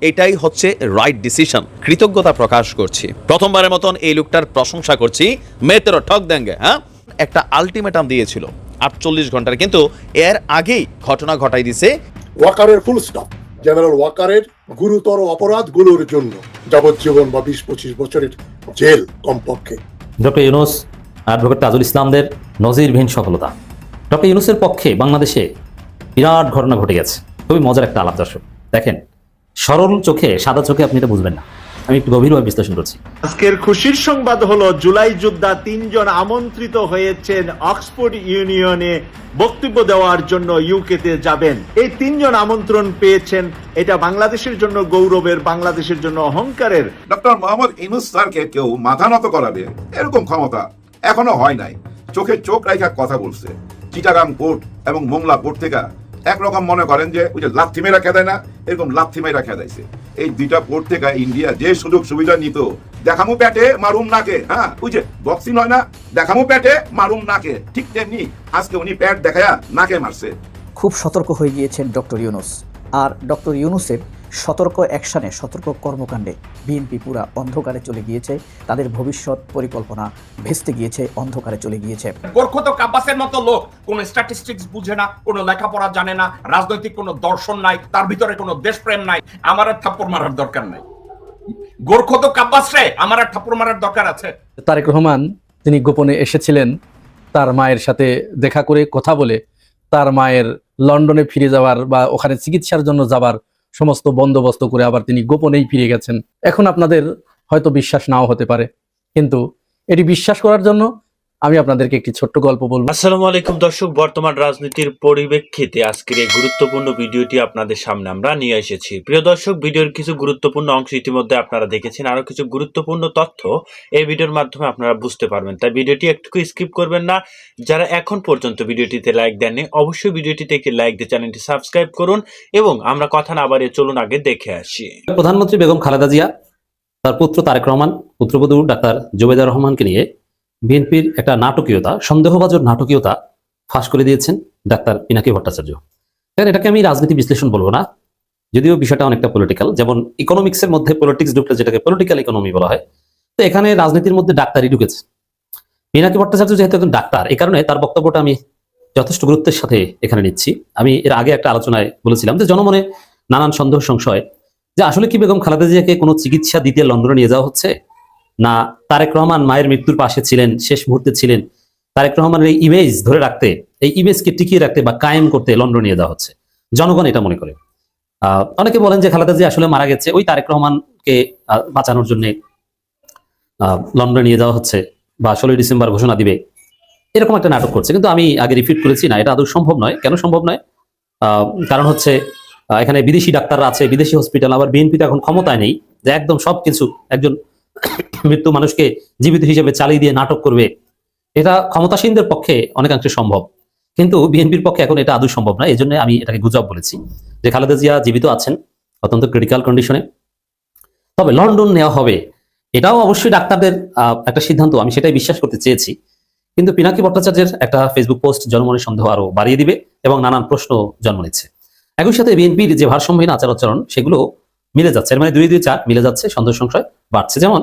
এটাই হচ্ছে right decision. কৃতজ্ঞতা প্রকাশ করছি। প্রথমবারের মতন এই লোকটার প্রশংসা করছি। মেতেরো ঠক দেঙ্গে, হ্যাঁ, একটা আলটিমেটাম দিয়েছিল 48 ঘন্টার, কিন্তু এর আগেই ঘটনা ঘটাই দিছে। ওয়াকারের ফুল স্টপ। জেনারেল ওয়াকারের গুরুতর অপরাধগুলোর জন্য যাবজ্জীবন বা 20-25 বছরের জেল কমপক্ষে। ডক্টর ইউনূস, অ্যাডভোকেট তাজুল ইসলামদের নজিরবিহীন সফলতা। ডক্টর ইউনূসের পক্ষে বাংলাদেশে বিরাট ঘটনা ঘটে গেছে। খুবই মজার একটা আলাপ দর্শক। দেখেন, সরল চোখে, সাদা চোখে আপনি এটা বুঝবেন না। আমি একটু গভীরভাবে বিশ্লেষণ করছি। আজকের খুশির সংবাদ হলো জুলাই যোদ্ধা 3 জন আমন্ত্রিত হয়েছেন অক্সফোর্ড ইউনিয়নে বক্তব্য দেওয়ার জন্য ইউকেতে যাবেন। এই 3 জন আমন্ত্রণ পেয়েছেন। এটা বাংলাদেশের জন্য গৌরবের, বাংলাদেশের জন্য অহংকারের। ডক্টর মোহাম্মদ ইউনূস স্যারকে কেউ মাথা নত করাবে এরকম ক্ষমতা এখনো হয় নাই। চোখে চোখ রাখা কথা বলছে। চিটাগাং পোর্ট এবং মোংলা পোর্ট থেকে একরকম মনে করেন যে ওই যে লাথি মেরা খেদায় না, এরকম লাথি মেরা খেদাইছে। এই দুইটা পোর্ট থেকে ইন্ডিয়া যে সুযোগ সুবিধা নিত, দেখামু পেটে মারুম নাকে, হ্যাঁ, ওই যে বক্সিং হয় না, দেখামু পেটে মারুম নাকে, ঠিক তেমনি আজকে উনি পেট দেখায়া নাকে মারছে। খুব সতর্ক হয়ে গিয়েছেন ডক্টর ইউনূস। আর ডক্টর ইউনূসের সতর্ক অ্যাকশনে, সতর্ক কর্মকাণ্ডে বিএনপি পুরা অন্ধকারে চলে গিয়েছে। তাদের ভবিষ্যৎ পরিকল্পনা ভেস্তে গিয়েছে, অন্ধকারে চলে গিয়েছে। বরকত আব্বাসের মতো লোক কোনো স্ট্যাটিস্টিক্স বুঝে না, কোনো লেখাপড়া জানে না, রাজনৈতিক কোনো দর্শন নাই, তার ভিতরে কোনো দেশপ্রেম নাই। আমার আর থাপ্পড় মারার দরকার নাই। গোরখত আব্বাস রে আমার আর থাপ্পড় মারার দরকার আছে। তারেক রহমান তিনি গোপনে এসেছিলেন তার মায়ের সাথে দেখা করে কথা বলে তার মায়ের লন্ডনে ফিরে যাওয়ার বা ওখানে চিকিৎসার জন্য যাবার সমস্ত বন্দোবস্ত করে আবার তিনি গোপনেই ফিরে গেছেন। এখন আপনাদের হয়তো বিশ্বাস নাও হতে পারে, কিন্তু এটি বিশ্বাস করার জন্য আমি আপনাদেরকে একটি ছোট্ট গল্প বলবো। আসসালামু আলাইকুম দর্শক, বর্তমান রাজনীতির পরিপ্রেক্ষিতে আজকের এই গুরুত্বপূর্ণ ভিডিওটি আপনাদের সামনে আমরা নিয়ে এসেছি। প্রিয় দর্শক, ভিডিওর কিছু গুরুত্বপূর্ণ অংশ ইতিমধ্যে আপনারা দেখেছেন, আরো কিছু গুরুত্বপূর্ণ তথ্য এই ভিডিওর মাধ্যমে আপনারা বুঝতে পারবেন। তাই ভিডিওটি একটু স্কিপ করবেন না। যারা এখন পর্যন্ত ভিডিওটিতে লাইক দেননি, অবশ্যই ভিডিওটিতে একটি লাইক দিয়ে চ্যানেলটি সাবস্ক্রাইব করুন এবং আমরা কথা না বাড়িয়ে চলুন আগে দেখে আসি। প্রধানমন্ত্রী বেগম খালেদা জিয়া তার পুত্র তারেক রহমান, পুত্রবধূ ডাক্তার জুবাইদা রহমানকে নিয়ে বিএনপির একটা নাটকীয়তা, সন্দেহভাজন নাটকীয়তা ফাঁস করে দিয়েছেন ডাক্তার পিনাকি ভট্টাচার্য। এটাকে আমি রাজনীতি বিশ্লেষণ বলবো না, যদিও বিষয়টা অনেকটা পলিটিক্যাল। যেমন ইকোনমিক্সের মধ্যে পলিটিক্স ঢুকলে যেটাকে পলিটিক্যাল ইকোনমি বলা হয়, তো এখানে রাজনীতির মধ্যে ডাক্তারই ঢুকেছে। পিনাকি ভট্টাচার্য যেহেতু একজন ডাক্তার, এই কারণে তার বক্তব্যটা আমি যথেষ্ট গুরুত্বের সাথে এখানে নিচ্ছি। আমি এর আগে একটা আলোচনায় বলেছিলাম যে জনমনে নানান সন্দেহ সংশয়, যে আসলে কি বেগম খালেদা জিয়াকে কোনো চিকিৎসা দিতে লন্ডনে নিয়ে যাওয়া হচ্ছে, না তারেক রহমান মায়ের মৃত্যুর পাশে ছিলেন, শেষ মুহূর্তে ছিলেন, তারেক রহমানের এই ইমেজ ধরে রাখতে, এই ইমেজকে টিকিয়ে রাখতে বা কায়েম করতে লন্ডনে নিয়ে যাওয়া হচ্ছে। জনগণ এটা মনে করে। অনেকে বলেন যে খালেদা জিয়া আসলে মারা গেছে, ওই তারেক রহমানকে বাঁচানোর জন্য লন্ডনে নিয়ে যাওয়া হচ্ছে বা 16 ডিসেম্বর ঘোষণা দিবে, এরকম একটা নাটক করছে। কিন্তু আমি আগে রিপিট করেছি, না, এটা আদৌ সম্ভব নয়। কেন সম্ভব নয়? কারণ হচ্ছে এখানে বিদেশি ডাক্তাররা আছে, বিদেশি হসপিটাল, আবার বিএনপি তো এখন ক্ষমতায় নেই যে একদম সবকিছু একজন মৃত্যু মানুষকে জীবিত হিসেবে চালিয়ে দিয়ে নাটক করবে। এটা ক্ষমতাসীনদের পক্ষে অনেকাংশে সম্ভব, কিন্তু বিএনপির পক্ষে এখন এটা আদৌ সম্ভব না। এই জন্য আমি এটাকে গুজব বলেছি যে খালেদা জিয়া জীবিত আছেন অত্যন্ত ক্রিটিক্যাল কন্ডিশনে, তবে লন্ডন নেওয়া হবে, এটাও অবশ্যই ডাক্তারদের একটা সিদ্ধান্ত, আমি সেটাই বিশ্বাস করতে চেয়েছি। কিন্তু পিনাকি ভট্টাচার্যের একটা ফেসবুক পোস্ট জনমনের সন্দেহ আরো বাড়িয়ে দিবে এবং নানান প্রশ্ন জন্ম নিচ্ছে। একই সাথে বিএনপির যে ভারসাম্যহীন আচার আচরণ, সেগুলো মিলে যাচ্ছে, মানে 2-2-4 মিলে যাচ্ছে, সন্দেহ সংশয় বাড়ছে। যেমন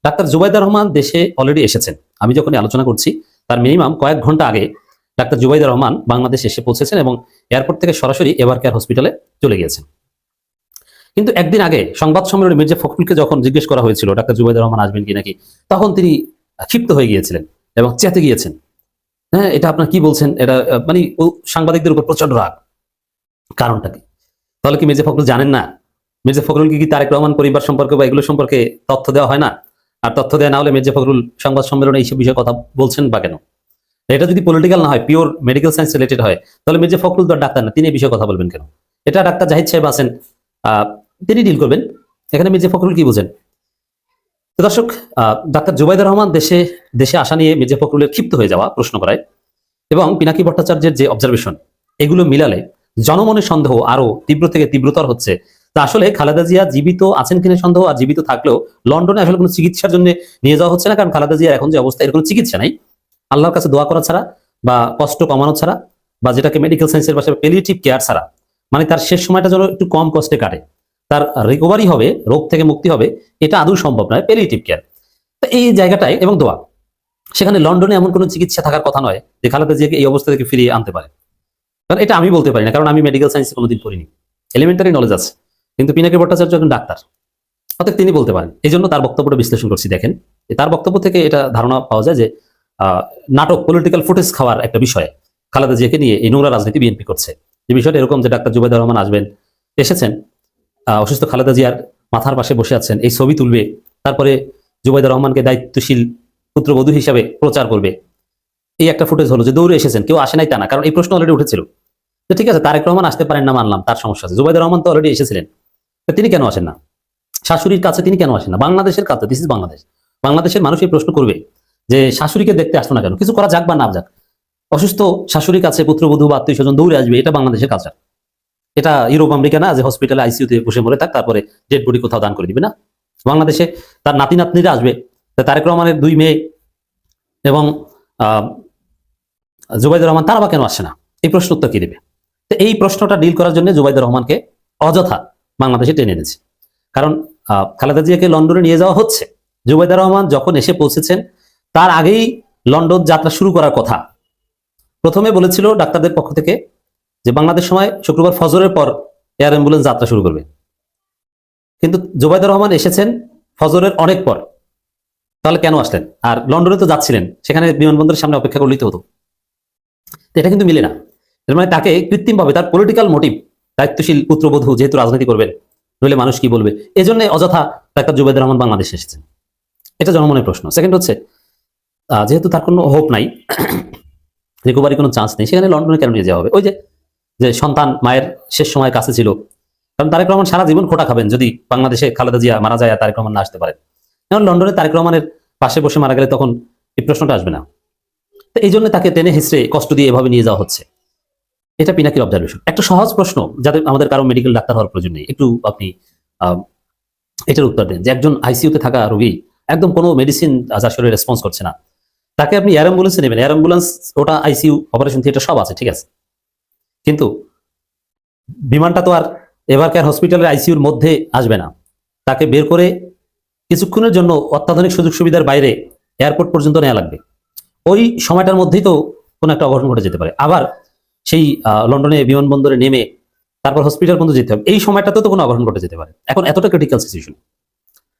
ডাক্তার জুবাইদা রহমান দেশে অলরেডি এসেছেন। আমি যখন আলোচনা করছি তার মিনিমাম কয়েক ঘন্টা আগে ডাক্তার জুবাইদা রহমান বাংলাদেশে এসে পৌঁছেছেন এবং এয়ারপোর্ট থেকে সরাসরি এভার কেয়ার হসপিটালে চলে গিয়েছেন। কিন্তু একদিন আগে সংবাদ সম্মেলনে মির্জা ফখরুলকে যখন জিজ্ঞেস করা হয়েছিল ডাক্তার জুবাইদা রহমান আসবেন কি নাকি, তখন তিনি ক্ষিপ্ত হয়ে গিয়েছিলেন এবং চেতে গিয়েছেন। হ্যাঁ, এটা আপনার কি বলছেন, এটা মানে সাংবাদিকদের উপর প্রচন্ড রাগ। কারণটা কি? তাহলে কি মির্জা ফখরুল জানেন না? মির্জা ফখরুলকে কি তারেক রহমান পরিবার সম্পর্কে বা এগুলো সম্পর্কে তথ্য দেওয়া হয় না? আর তথ্য দেওয়া না হলে মির্জা ফখরুল সংবাদ সম্মেলনে এইসব বিষয়ে কথা বলছেন বা কেন? এটা যদি পলিটিক্যাল না হয়, পিওর মেডিকেল সায়েন্স রিলেটেড হয়, তাহলে মির্জা ফখরুল তো ডাক্তার না, তিনি এই বিষয়ে কথা বলবেন কেন? এটা ডাক্তার জাহিদ সাহেব আছেন, তিনি ডিল করবেন। এখানে মির্জা ফখরুল কি বুঝেন? তো দর্শক, ডাক্তার জুবাইদা রহমান দেশে আসা নিয়ে মির্জা ফখরুলের ক্ষিপ্ত হয়ে যাওয়া প্রশ্ন করায় এবং পিনাকি ভট্টাচার্যের যে অবজারভেশন, এগুলো মিলালে জনমনের সন্দেহ আরো তীব্র থেকে তীব্রতর হচ্ছে। তা আসলে খালেদা জিয়া জীবিত আছেন কিনা সন্দেহ, আর জীবিত থাকলেও লন্ডনে আসলে কোনো চিকিৎসার জন্য নিয়ে যাওয়া হচ্ছে না, কারণ খালেদা জিয়া এখন যে অবস্থা, এর কোনো চিকিৎসা নাই। আল্লাহর কাছে দোয়া করা ছাড়া বা কষ্ট কমানো ছাড়া, বা যেটাকে মেডিকেল সায়েন্সের ভাষায় প্যালিয়েটিভ কেয়ার ছাড়া, মানে তার শেষ সময়টা যেন একটু কম কষ্টে কাটে, তার রিকভারি হবে, রোগ থেকে মুক্তি হবে, এটা আদৌ সম্ভব নয়। প্যালিয়েটিভ কেয়ার, তো এই জায়গাটায় এবং দোয়া, সেখানে লন্ডনে এমন কোনো চিকিৎসা থাকার কথা নয় যে খালেদা জিয়াকে এই অবস্থা থেকে ফিরিয়ে আনতে পারে। কারণ এটা আমি বলতে পারি না, কারণ আমি মেডিকেল সায়েন্সে কোনোদিন পড়িনি, এলিমেন্টারি নলেজ আছে, কিন্তু পিনাকি ভট্টাচার্য একজন ডাক্তার, অতএব তিনি বলতে পারেন। এই জন্য তার বক্তব্যটা বিশ্লেষণ করছি। দেখেন, তার বক্তব্য থেকে এটা ধারণা পাওয়া যায় যে নাটক, পলিটিক্যাল ফুটেজ খাওয়ার একটা বিষয়ে খালেদা জিয়াকে নিয়ে এই নোংরা রাজনীতি বিএনপি করছে। যে বিষয়টা এরকম যে ডাক্তার জুবাইদুর রহমান এসেছেন, অসুস্থ খালেদা জিয়ার মাথার পাশে বসে আছেন, এই ছবি তুলবে, তারপরে জুবাইদুর রহমানকে দায়িত্বশীল পুত্রবধূ হিসাবে প্রচার করবে। এই একটা ফুটেজ হলো যে দৌড়ে এসেছেন, কেউ আসে নাই তা না, কারণ এই প্রশ্ন অলরেডি উঠেছিল যে ঠিক আছে তারেক রহমান আসতে পারেন না, মানলাম তার সমস্যা আছে, জুবাইদুর রহমান তো অলরেডি এসেছিলেন, তিনি কেন আসেন না? শাশুড়ির কাছে তিনি কেন আসেন না? বাংলাদেশের কাছে, দিস ইজ বাংলাদেশ, বাংলাদেশের মানুষ এই প্রশ্ন করবে যে শাশুড়িকে দেখতে আসতো না কেন? কিছু করা যাক বা না যাক, অসুস্থ শাশুড়ির কাছে পুত্রবধূ বা আত্মীয় স্বজন দৌড়ে আসবে, এটা বাংলাদেশের কালচার। এটা ইউরোপ আমেরিকা না যে হসপিটালে আইসিইউতে বসে মরে থাক, তারপরে ডেড বডি কোথাও দান করে দিবে না। বাংলাদেশে তার নাতি নাতনিরা আসবে, তারেক রহমানের 2 মেয়ে এবং জুবাইদুর রহমান, তারা বা কেন আসে না? এই প্রশ্ন উত্তর কি দেবে? তো এই প্রশ্নটা ডিল করার জন্য জুবাইদুর রহমানকে অযথা বাংলাদেশে টেনে এনেছে। কারণ খালেদা জিয়াকে লন্ডনে নিয়ে যাওয়া হচ্ছে, জুবাইদুর রহমান যখন এসে পৌঁছেছেন তার আগেই লন্ডন যাত্রা শুরু করার কথা। প্রথমে বলেছিল ডাক্তারদের পক্ষ থেকে যে বাংলাদেশ সময় শুক্রবার ফজরের পর এয়ার অ্যাম্বুলেন্স যাত্রা শুরু করবে, কিন্তু জুবাইদুর রহমান এসেছেন ফজরের অনেক পর। তাহলে কেন আসলেন? আর লন্ডনে তো যাচ্ছিলেন, সেখানে বিমানবন্দরের সামনে অপেক্ষা করলেই তো হতো। এটা কিন্তু মিলে না। এর মানে তাকে কৃত্রিমভাবে তার পলিটিক্যাল মোটিভ, দায়িত্বশীল পুত্রবধূ যেহেতু রাজনীতি করবেন, নইলে মানুষ কি বলবে, এজন্য অযথা ডাক্তার জুবাইদুর রহমান বাংলাদেশে এসেছেন। এটা জনমনের প্রশ্ন। সেকেন্ড হচ্ছে, যেহেতু তার কোনো হোপ নাই, রিকভারি কোনো চান্স নেই, সেখানে লন্ডনে কেন নিয়ে যাওয়া হবে? ওই যে সন্তান মায়ের শেষ সময় কাছে ছিল, কারণ তারেক রহমান সারা জীবন খোটা খাবেন যদি বাংলাদেশে খালেদা জিয়া মারা যায় আর তারেক রহমান না আসতে পারেন। এখন লন্ডনে তারেক রহমানের পাশে বসে মারা গেলে তখন এই প্রশ্নটা আসবে না। তো এই জন্য তাকে টেনে হিসড়ে কষ্ট দিয়ে এভাবে নিয়ে যাওয়া হচ্ছে। এটা পিনাকির অবজারভেশন। একটা সহজ প্রশ্ন, যাতে আমাদের কারো মেডিকেল ডাক্তার হওয়ার প্রয়োজন নেই, একটু আপনি এটার উত্তর দেন যে একজন আইসিইউতে থাকা রোগী একদম কোনো মেডিসিন আসলে রেসপন্স করছে না, তাকে আপনি এয়ার অ্যাম্বুলেন্সে নেবেন, এয়ার অ্যাম্বুলেন্স ওটা আইসিইউ, অপারেশন থিয়েটার সব আছে, ঠিক আছে, কিন্তু বিমানটা তো আর এভারকেয়ার হসপিটালের আইসিইউর মধ্যে আসবে না। তাকে বের করে কিছুক্ষণের জন্য অত্যাধুনিক সুযোগ সুবিধার বাইরে এয়ারপোর্ট পর্যন্ত নেওয়া লাগবে। ওই সময়টার মধ্যেই তো কোনো একটা অঘটন ঘটে যেতে পারে। আবার সেই লন্ডনে বিমানবন্দরে নেমে তারপর হসপিটাল পর্যন্ত যেতে হবে, এই সময়টাতেও তো কোনো অঘটন ঘটে যেতে পারে। এখন এতটা ক্রিটিক্যাল সিচুয়েশন,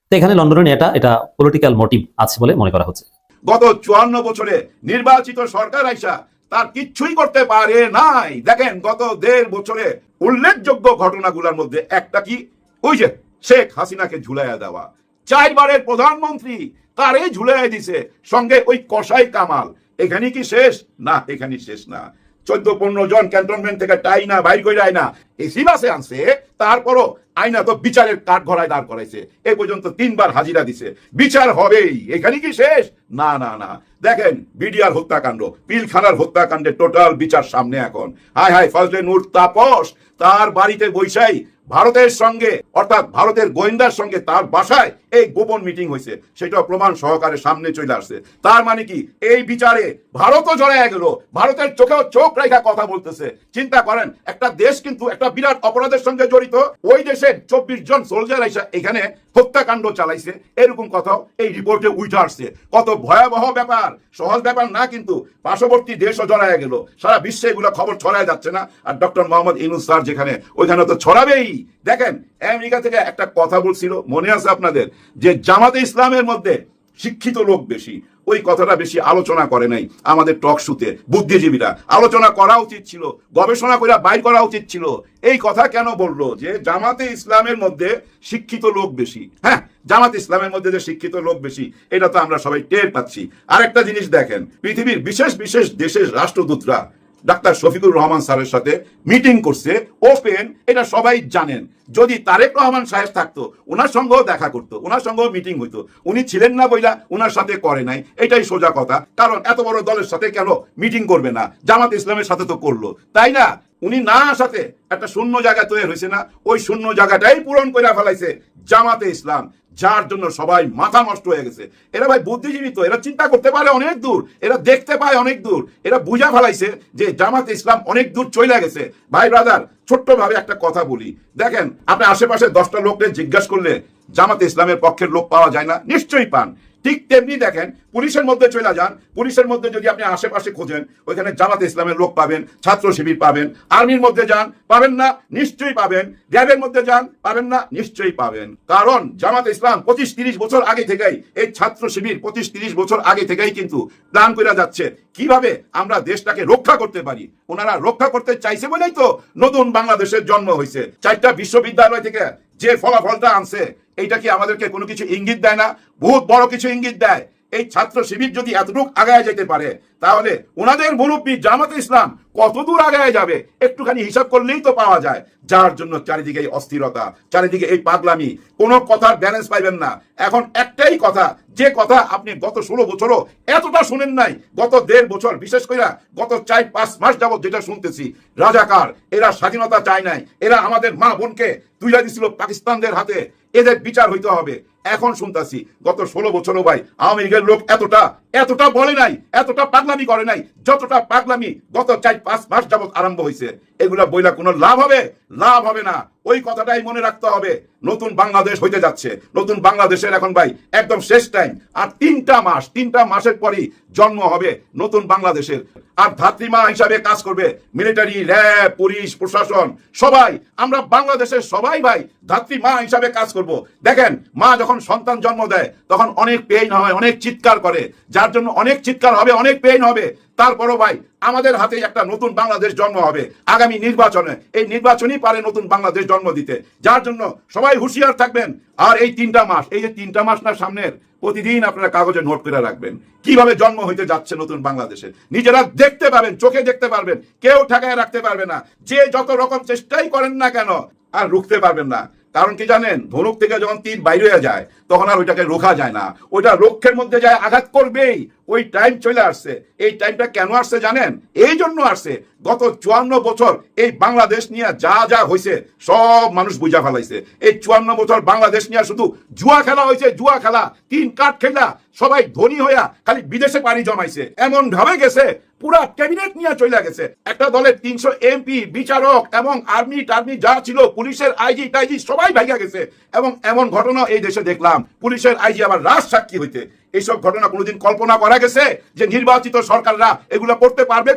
তো এখানে লন্ডনে এটা পলিটিক্যাল মোটিভ আছে বলে মনে করা হচ্ছে। গত 54 বছরে নির্বাচিত সরকার আইসা তার কিচ্ছুই করতে পারে নাই। দেখেন গত 1.5 বছরে উল্লেখযোগ্য ঘটনাগুলোর মধ্যে একটা কি, ওই যে শেখ হাসিনাকে ঝুলাইয়া দেওয়া, 4 বারের প্রধানমন্ত্রী তারে ঝুলাইয়া দিছে, সঙ্গে ওই কসাই কামাল। এখানে কি শেষ? না, এখানে শেষ না। 14-15 জন ক্যান্টনমেন্ট থেকে টাইনা বাইর করে আইনা এসি বাসে আনছে, তারপরও আইনা তো বিচারের কাঠ ঘরায় দাঁড় করাইছে। এ পর্যন্ত 3 বার হাজিরা দিছে, বিচার হবেই। এখানে কি শেষ? না না না। দেখেন বিডিআর হত্যাকাণ্ড, পিলখানার হত্যাকাণ্ডের টোটাল বিচার সামনে এখন। হায় হায়, ফজলে নূর তাপস তার বাড়িতে বৈশাই ভারতের সঙ্গে, অর্থাৎ ভারতের গোয়েন্দার সঙ্গে তার বাসায় এই গোপন মিটিং হয়েছে, সেটা প্রমাণ সহকারে সামনে চলে আসছে। তার মানে কি, এই বিচারে ভারতও জড়ায় গেল, ভারতের চোখেও চোখ রেখা কথা বলতেছে। চিন্তা করেন, একটা দেশ কিন্তু একটা বিরাট অপরাধের সঙ্গে জড়িত, ওই দেশের 24 জন সোলজার এসে এখানে হত্যাকাণ্ড চালাইছে, এরকম কথা এই রিপোর্টে উঠে আসছে। কত ভয়াবহ ব্যাপার, সহজ ব্যাপার না কিন্তু। পার্শ্ববর্তী দেশও জড়ায় গেল, সারা বিশ্বে এগুলো খবর ছড়ায় যাচ্ছে না? আর ডক্টর মোহাম্মদ ইউনূস স্যার যেখানে, ওইখানে তো ছড়াবেই। দেখেন আমেরিকা থেকে একটা কথা বলছিল, মনে আছে আপনাদের, যে জামাতে ইসলামের মধ্যে শিক্ষিত লোক বেশি। ওই কথাটা বেশি আলোচনা করে নাই আমাদের টক শুতে। বুদ্ধিজীবীরা আলোচনা করা উচিত ছিল, গবেষণা করে বাইর করা উচিত ছিল। এই কথা কেন বললো যে জামাতে ইসলামের মধ্যে শিক্ষিত লোক বেশি? হ্যাঁ, জামাতে ইসলামের মধ্যে যে শিক্ষিত লোক বেশি এটা তো আমরা সবাই টের পাচ্ছি। আর একটা জিনিস দেখেন, পৃথিবীর বিশেষ বিশেষ দেশের রাষ্ট্রদূতরা ডাক্তার শফিকুর রহমান স্যারের সাথে মিটিং করছে ওপেন, এটা সবাই জানেন। যদি তারেক রহমান সাহেব থাকতো, ওনার সঙ্গেও দেখা করতো, ওনার সঙ্গেও মিটিং হইতো। উনি ছিলেন না বইলা ওনার সাথে করে নাই, এটাই সোজা কথা। কারণ এত বড় দলের সাথে কেন মিটিং করবে না? জামাত ইসলামের সাথে তো করলো, তাই না? উনি না আসাতে একটা শূন্য জায়গা তৈরি হয়েছে না, ওই শূন্য জায়গাটাই পূরণ করে ফেলাইছে জামাতে ইসলাম, যার জন্য সবাই মাথা নষ্ট হয়ে গেছে। এরা ভাই বুদ্ধিজীবী তো, এরা চিন্তা করতে পারে অনেক দূর, এরা দেখতে পায় অনেক দূর, এরা বুঝা ফেলাইছে যে জামাতে ইসলাম অনেক দূর চলে গেছে। ভাই ব্রাদার, ছোট্ট ভাবে একটা কথা বলি, দেখেন আপনি আশেপাশে 10টা লোককে জিজ্ঞাসা করলে জামাতে ইসলামের পক্ষের লোক পাওয়া যায় না? নিশ্চয়ই পান। ঠিক তেমনি দেখেন পুলিশের মধ্যে চলে যান, পুলিশের মধ্যে যদি আপনি আশেপাশে খোঁজেন ওইখানে জামাতে ইসলামের লোক পাবেন, ছাত্র শিবির পাবেন। আর্মির মধ্যে যান, পাবেন না? নিশ্চয়ই পাবেন। র্যাবের মধ্যে যান, পাবেন না? নিশ্চয়ই পাবেন। কারণ জামাতে ইসলাম 25-30 বছর আগে থেকেই, এই ছাত্র শিবির 25-30 বছর আগে থেকেই কিন্তু প্ল্যান করে যাচ্ছে কিভাবে আমরা দেশটাকে রক্ষা করতে পারি। ওনারা রক্ষা করতে চাইছে বলেই তো নতুন বাংলাদেশের জন্ম হয়েছে। 4টা বিশ্ববিদ্যালয় থেকে যে ফলাফলটা আনছে, এইটা কি আমাদেরকে কোনো কিছু ইঙ্গিত দেয় না? বহুত বড় কিছু ইঙ্গিত দেয়। এই ছাত্র শিবির যদি এতটুকু আগায় যেতে পারে, তাহলে ওনাদের মুরব্বী জামাতে ইসলাম কত দূর আগায় যাবে একটুখানি হিসাব করলেই তো পাওয়া যায়। যার জন্য চারিদিকে এই অস্থিরতা, চারিদিকে এই পাগলামি, কোনো কথার ব্যালেন্স পাইবেন না। এখন একটাই কথা, যে কথা আপনি গত 16 বছরও এতটা শুনেন নাই, গত 1.5 বছর, বিশেষ করে গত 4-5 মাস যাবত যেটা শুনতেছি, রাজাকার, এরা স্বাধীনতা চায় নাই, এরা আমাদের মা বোনকে তুলে দিছিল পাকিস্তানদের হাতে, এদের বিচার হইতে হবে। এখন শুনতাছি গত 16 বছরও ভাই আওয়ামী লীগের লোক এতটা বলে নাই, এতটা পাগলামি করে নাই যতটা পাগলামি গত 4-5 মাস যাবত আরম্ভ হয়েছে। এগুলা বইলা কোনো লাভ হবে? লাভ হবে না। ওই কথাটাই মনে রাখতে হবে। নতুন বাংলাদেশ হইতে যাচ্ছে, নতুন বাংলাদেশের এখন ভাই একদম শেষ টাইম। আর 3টা মাসের পরই জন্ম হবে নতুন বাংলাদেশের। আর ধাত্রীমা হিসাবে কাজ করবে মিলিটারি, র্যাব, পুলিশ, প্রশাসন, সবাই। আমরা বাংলাদেশের সবাই ভাই ধাত্রীমা হিসাবে কাজ করব। দেখেন, মা যখন সন্তান জন্ম দেয় তখন অনেক পেইন হয়, অনেক চিৎকার করে, যার জন্য অনেক চিৎকার হবে, অনেক পেইন হবে। তারপরও ভাই আমাদের হাতে একটা নতুন বাংলাদেশ জন্ম হবে আগামী নির্বাচনে। এই নির্বাচনই পারে নতুন বাংলাদেশ জন্ম দিতে, যার জন্য সবাই হুঁশিয়ার থাকবেন। আর এই 3টা মাস, এই যে 3টা মাস না সামনের, প্রতিদিন আপনারা কাগজে নোট করে রাখবেন কিভাবে জন্ম হইতে যাচ্ছে নতুন বাংলাদেশে। নিজেরা দেখতে পাবেন, চোখে দেখতে পারবেন, কেউ ঠেকায় রাখতে পারবে না। যে যত রকম চেষ্টাই করেন না কেন, আর রুখতে পারবেন না। কারণ কি জানেন, ধনুক থেকে যখন তীর বাইরে হয়ে যায় তখন আর ওইটাকে রোখা যায় না, ওইটা লক্ষ্যের মধ্যে যায়, আঘাত করবেই। ওই টাইম চলে আসছে। এই টাইমটা কেন আসছে জানেন? এই জন্য আসছে, গত 54 বছর এই বাংলাদেশ নিয়ে যা যা হয়েছে সব মানুষ বুঝা ফেলাইছে। এই 54 বছর বাংলাদেশ নিয়ে শুধু জুয়া খেলা হয়েছে, জুয়া খেলা, 3 কাঠ খেলা। সবাই ধনী হইয়া খালি বিদেশে পাড়ি জমাইছে, এমন ভাবে গেছে পুরা ক্যাবিনেট নিয়ে চলে গেছে। একটা দলের 300 এমপি, বিচারক এবং আর্মি টার্মি যা ছিল, পুলিশের আইজি টাইজি সবাই ভাইগা গেছে। এবং এমন ঘটনা এই দেশে দেখলাম, পুলিশের আইজি আবার রাজ সাক্ষী হইতে। এইসব ঘটনা কোনোদিন কল্পনা করা গেছে যে নির্বাচিত সরকাররা এগুলো করতে পারবে?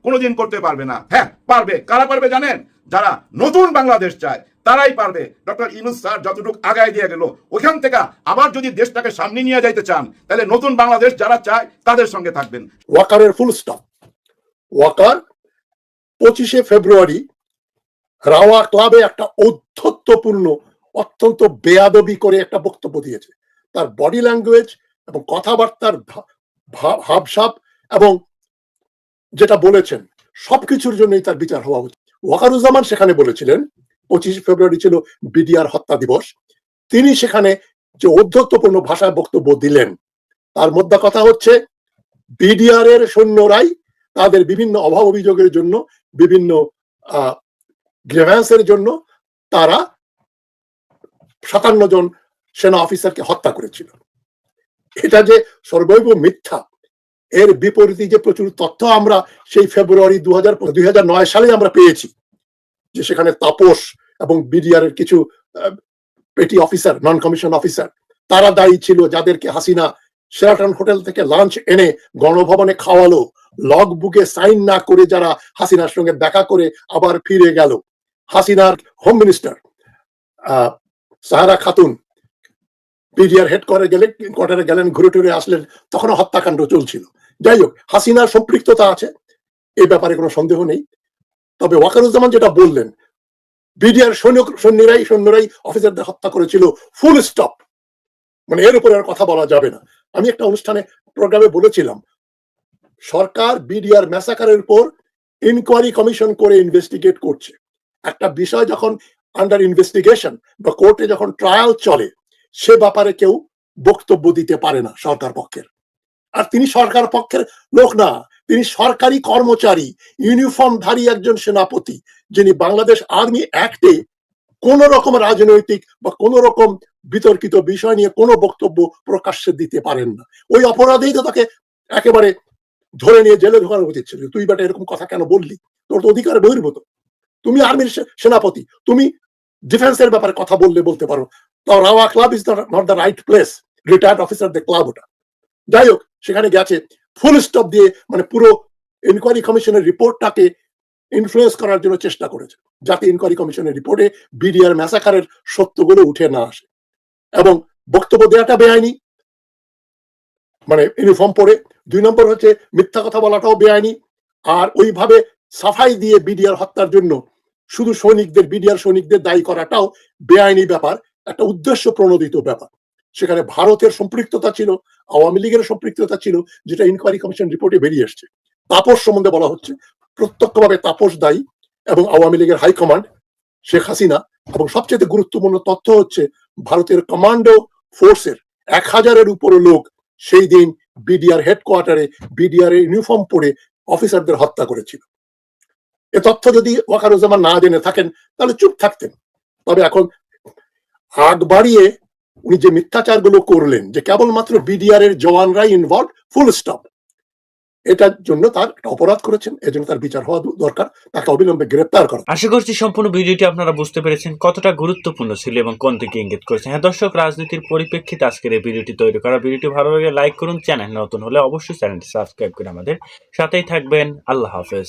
কোনোদিন করতে পারবে না। হ্যাঁ পারবে। কারা পারবে জানেন? যারা নতুন বাংলাদেশ চায় তারাই পারবে। ডক্টর ইউনূস স্যার যতটুকু আগায় দিয়ে গেল, ওইখান থেকে আবার যদি দেশটাকে সামনে নিয়ে যাইতে চান, তাহলে নতুন বাংলাদেশ যারা চায় তাদের সঙ্গে থাকবেন। ওয়াকারের ফুল স্টপ। ওয়াকার 25শে ফেব্রুয়ারি রাওয়া ক্লাবে একটা ঔদ্ধত্যপূর্ণ, অত্যন্ত বেয়াদবি করে একটা বক্তব্য দিয়েছে। তার বডি ল্যাঙ্গুয়েজ এবং কথাবার্তার ভাবসাব এবং যেটা বলেছেন সবকিছুর জন্যই তার বিচার হওয়া উচিত। ওয়াকারুজ্জামান সেখানে বলেছিলেন 25শে ফেব্রুয়ারি ছিল বিডিআর হত্যা দিবস। তিনি সেখানে যে ঔদ্ধত্যপূর্ণ ভাষায় বক্তব্য দিলেন, তার মধ্যে কথা হচ্ছে বিডিআর এর সৈন্যরাই তাদের বিভিন্ন অভাব অভিযোগের জন্য, বিভিন্ন গ্রেভেন্সের জন্য তারা 57 জন সেনা অফিসারকে হত্যা করেছিল। এটা যে সর্বৈব মিথ্যা, এর বিপরীতে যে প্রচুর তথ্য আমরা সেই ফেব্রুয়ারি 2009 সালে আমরা পেয়েছি, যে সেখানে তাপস এবং বিডিআর এর কিছু পেটি অফিসার, নন কমিশন অফিসার, তারা দায়ী ছিল, যাদেরকে হাসিনা শেরাটন হোটেল থেকে লাঞ্চ এনে গণভবনে খাওয়ালো, লগ বুকে সাইন না করে যারা হাসিনার সঙ্গে দেখা করে আবার ফিরে গেল। হাসিনার home minister Sahara Khatun BDR হেডকোয়ার্টারে গেলেন, ঘুরে টুরে আসলেন, তখন হত্যাকাণ্ড চলছিল। যাই হোক, হাসিনার সম্পৃক্ততা আছে, এই ব্যাপারে কোনো সন্দেহ নেই। তবে ওয়াকারুজ্জামান যেটা বললেন, বিডিআর সৈন্যরাই অফিসারদের হত্যা করেছিল, ফুল স্টপ, মানে এর উপরে আর কথা বলা যাবে না। আমি একটা অনুষ্ঠানে প্রোগ্রামে বলেছিলাম, সরকার বিডিআর ম্যাসাকারের উপর ইনকোয়ারি কমিশন করে ইনভেস্টিগেট করছে। একটা বিষয় যখন আন্ডার ইনভেস্টিগেশন বা কোর্টে যখন ট্রায়াল চলে, সে ব্যাপারে কেউ বক্তব্য দিতে পারে না সরকার পক্ষের। আর তিনি সরকার পক্ষের লোক না, তিনি সরকারি কর্মচারী, ইউনিফর্মধারী একজন সেনাপতি, যিনি বাংলাদেশ আর্মি অ্যাক্টে কোন রকম রাজনৈতিক বা কোন রকম বিতর্কিত বিষয় নিয়ে কোনো বক্তব্য প্রকাশ্যে দিতে পারেন না। ওই অপরাধেই তো তাকে একেবারে ধরে নিয়ে জেলে ঢোকানো উচিত ছিল। তুই বেটা এরকম কথা কেন বললি, তোর তো অধিকার বহির্ভূত, তুমি আর্মির সেনাপতি, তুমি ডিফেন্সের ব্যাপারে কথা বলতে পারো। তো rava club is not the right place, retired অফিসারদের ক্লাব ওটা। যাই হোক, সেখানে গেছে, ফুল স্টপ দিয়ে মানে পুরো ইনকোয়ারি কমিশনের রিপোর্টটাকে ইনফ্লুয়েন্স করার জন্য চেষ্টা করেছে, যাতে ইনকোয়ারি কমিশনের রিপোর্টে বিডিআর ম্যাসাকারের সত্যগুলো উঠে না আসে। এবং বক্তব্য দেওয়াটা বেআইনি, মানে ইউনিফর্ম পরে। 2 নম্বর হচ্ছে মিথ্যা কথা বলাটাও বেআইনি। আর ওইভাবে সাফাই দিয়ে বিডিআর হত্যার জন্য শুধু বিডিআর সৈনিকদের দায়ী করাটাও বেআইনি ব্যাপার, একটা উদ্দেশ্য প্রণোদিত ব্যাপার। সেখানে ভারতের সম্পৃক্ততা ছিল, আওয়ামী লীগের সম্পৃক্ততা ছিল, যেটা ইনকোয়ারি কমিশন রিপোর্টে বেরিয়ে এসছে। তাপস সম্বন্ধে বলা হচ্ছে, প্রত্যক্ষভাবে তাপস দায়ী এবং আওয়ামী লীগের হাইকমান্ড শেখ হাসিনা। এবং সবচেয়ে গুরুত্বপূর্ণ তথ্য হচ্ছে ভারতের কমান্ডো ফোর্সের 1000-এর উপরে লোক সেই দিন বিডিআর হেডকোয়ার্টারে বিডিআর এর ইউনিফর্ম পরে অফিসারদের হত্যা করেছিল। এ তথ্য যদি ওয়াকারুজ্জামান না জেনে থাকেন তাহলে চুপ থাকতেন। তবে এখন আগ বাড়িয়ে উনি যে মিথ্যাচারগুলো করলেন, যে কেবলমাত্র বিডিআর এর জওয়ানরাই ইনভলভ, ফুল স্টপ, এটার জন্য তার একটা অপরাধ করেছেন, এজন্য তার বিচার হওয়া দরকার, তাকে অবিলম্বে গ্রেপ্তার করা। আশা করছি সম্পূর্ণ ভিডিওটি আপনারা বুঝতে পেরেছেন কতটা গুরুত্বপূর্ণ ছিল এবং কোন দিকে ইঙ্গিত করেছেন। হ্যাঁ দর্শক, রাজনীতির পরিপ্রেক্ষিতে আজকের এই ভিডিওটি তৈরি করা। ভিডিওটি ভালো লাগে লাইক করুন, চ্যানেল নতুন হলে অবশ্যই চ্যানেলটি সাবস্ক্রাইব করে আমাদের সাথেই থাকবেন। আল্লাহ হাফেজ।